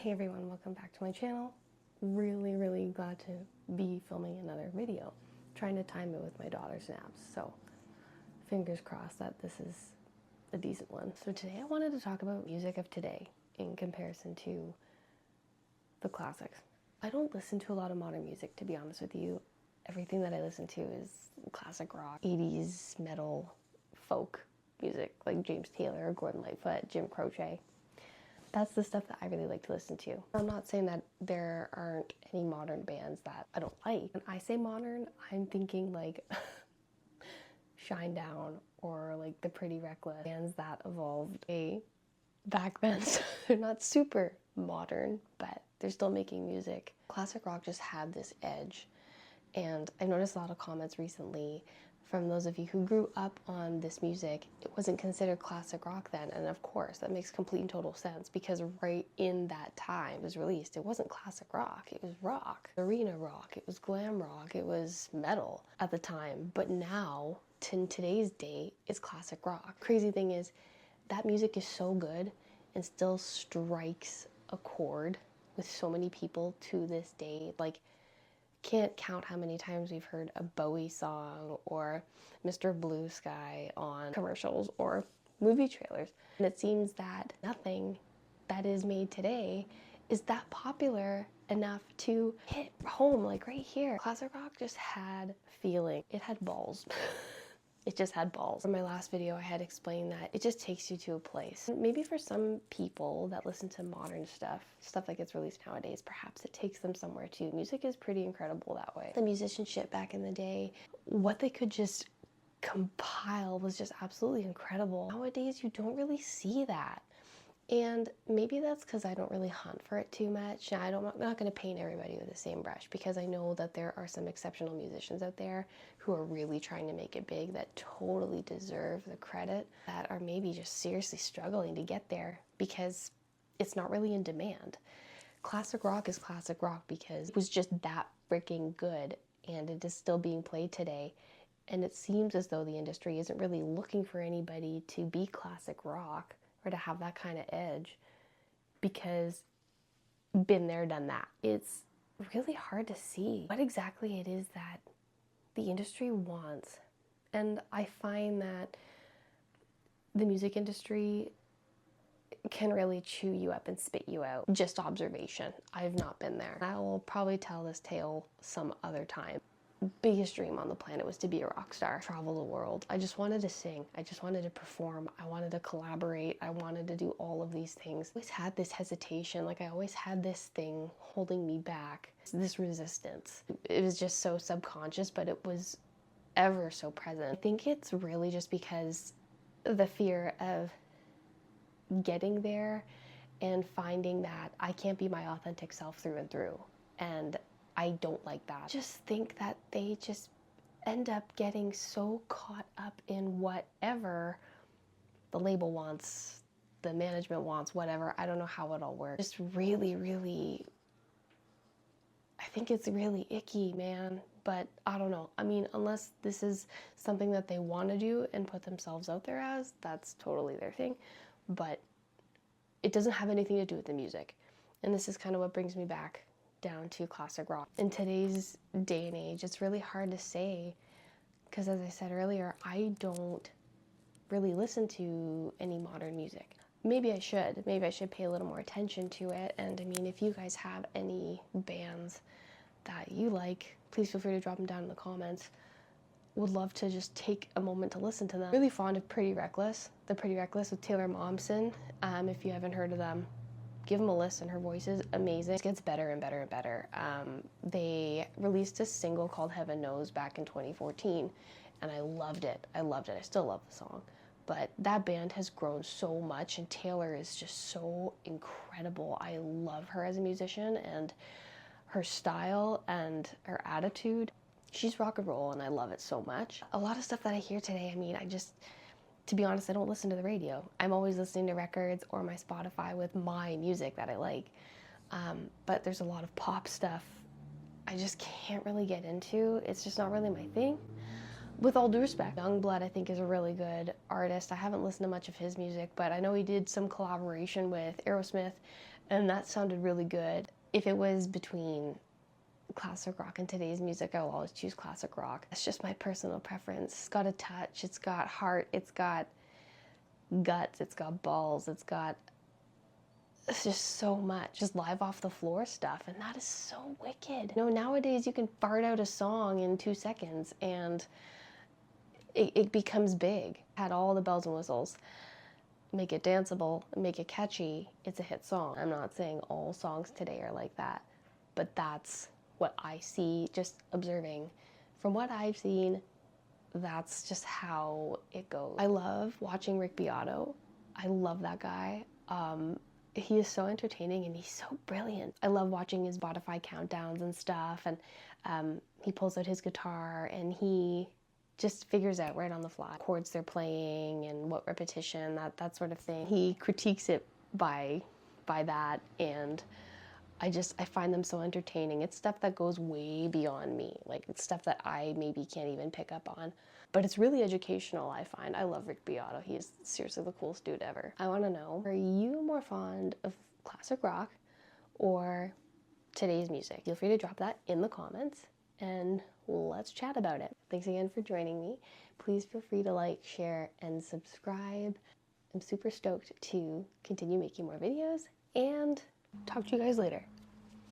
Hey everyone, welcome back to my channel. Really glad to be filming another video. Trying to time it with my daughter's naps, so fingers crossed that this is a decent one. So today I wanted to talk about music of today in comparison to the classics. I don't listen to a lot of modern music, to be honest with you. Everything that I listen to is classic rock, 80s metal, folk music like James Taylor, Gordon Lightfoot, Jim Croce. That's the stuff that I really like to listen to. I'm not saying that there aren't any modern bands that I don't like. When I say modern, I'm thinking like Shinedown or like the Pretty Reckless, bands that evolved back then. So they're not super modern, but they're still making music. Classic rock just had this edge, and I noticed a lot of comments recently from those of you who grew up on this music. It wasn't considered classic rock then, and of course that makes complete and total sense because right in that time it was released, it wasn't classic rock, it was rock, arena rock, it was glam rock, it was metal at the time. But now, in today's day, it's classic rock. Crazy thing is, that music is so good and still strikes a chord with so many people to this day. Like, can't count how many times we've heard a Bowie song or Mr. Blue Sky on commercials or movie trailers. And it seems that nothing that is made today is that popular enough to hit home, like right here. Classic rock just had feeling. It had balls. It just had balls. In my last video, I had explained that it just takes you to a place. Maybe for some people that listen to modern stuff that gets released nowadays, perhaps it takes them somewhere too. Music is pretty incredible that way. The musicianship back in the day, what they could just compile was just absolutely incredible. Nowadays, you don't really see that. And maybe that's because I don't really hunt for it too much. I'm not going to paint everybody with the same brush, because I know that there are some exceptional musicians out there who are really trying to make it big, that totally deserve the credit, that are maybe just seriously struggling to get there because it's not really in demand. Classic rock is classic rock because it was just that freaking good, and it is still being played today. And it seems as though the industry isn't really looking for anybody to be classic rock or to have that kind of edge, because been there, done that. It's really hard to see what exactly it is that the industry wants. And I find that the music industry can really chew you up and spit you out. Just observation. I've not been there. I will probably tell this tale some other time. Biggest dream on the planet was to be a rock star, travel the world. I just wanted to sing, I just wanted to perform, I wanted to collaborate, I wanted to do all of these things. I always had this hesitation, like I always had this thing holding me back, this resistance. It was just so subconscious, but it was ever so present. I think it's really just because the fear of getting there and finding that I can't be my authentic self through and through. And I don't like that. Just think that they just end up getting so caught up in whatever the label wants, the management wants, whatever. I don't know how it all works. Just really, I think it's really icky, man. But I don't know. I mean, unless this is something that they want to do and put themselves out there as, that's totally their thing. But it doesn't have anything to do with the music. And this is kind of what brings me back down to classic rock. In today's day and age, it's really hard to say, because as I said earlier, I don't really listen to any modern music. Maybe I should pay a little more attention to it. And I mean, if you guys have any bands that you like, please feel free to drop them down in the comments. Would love to just take a moment to listen to them. Really fond of Pretty Reckless, the Pretty Reckless with Taylor Momsen. If you haven't heard of them, give them a listen. Her voice is amazing. It gets better and better and better. They released a single called Heaven Knows back in 2014, and I loved it. I still love the song. But that band has grown so much, and Taylor is just so incredible. I love her as a musician, and her style and her attitude. She's rock and roll, and I love it so much. A lot of stuff that I hear today, I mean, to be honest, I don't listen to the radio. I'm always listening to records or my Spotify with my music that I like. But there's a lot of pop stuff I just can't really get into. It's just not really my thing. With all due respect, Youngblood I think is a really good artist. I haven't listened to much of his music, but I know he did some collaboration with Aerosmith And that sounded really good. If it was between classic rock and today's music, I will always choose classic rock. It's just my personal preference. It's got a touch, it's got heart, it's got guts, it's got balls, it's just so much, just live off the floor stuff, and that is so wicked. You know, nowadays you can fart out a song in 2 seconds and it becomes big. Had all the bells and whistles, make it danceable, make it catchy, it's a hit song. I'm not saying all songs today are like that, but that's what I see just observing. From what I've seen, that's just how it goes. I love watching Rick Beato. I love that guy. He is so entertaining and he's so brilliant. I love watching his Spotify countdowns and stuff, and he pulls out his guitar and he just figures out right on the fly chords they're playing and what repetition, that sort of thing. He critiques it by that, and I find them so entertaining. It's stuff that goes way beyond me. Like, it's stuff that I maybe can't even pick up on. But it's really educational, I find. I love Rick Beato. He is seriously the coolest dude ever. I want to know, are you more fond of classic rock or today's music? Feel free to drop that in the comments and let's chat about it. Thanks again for joining me. Please feel free to like, share, and subscribe. I'm super stoked to continue making more videos, and talk to you guys later.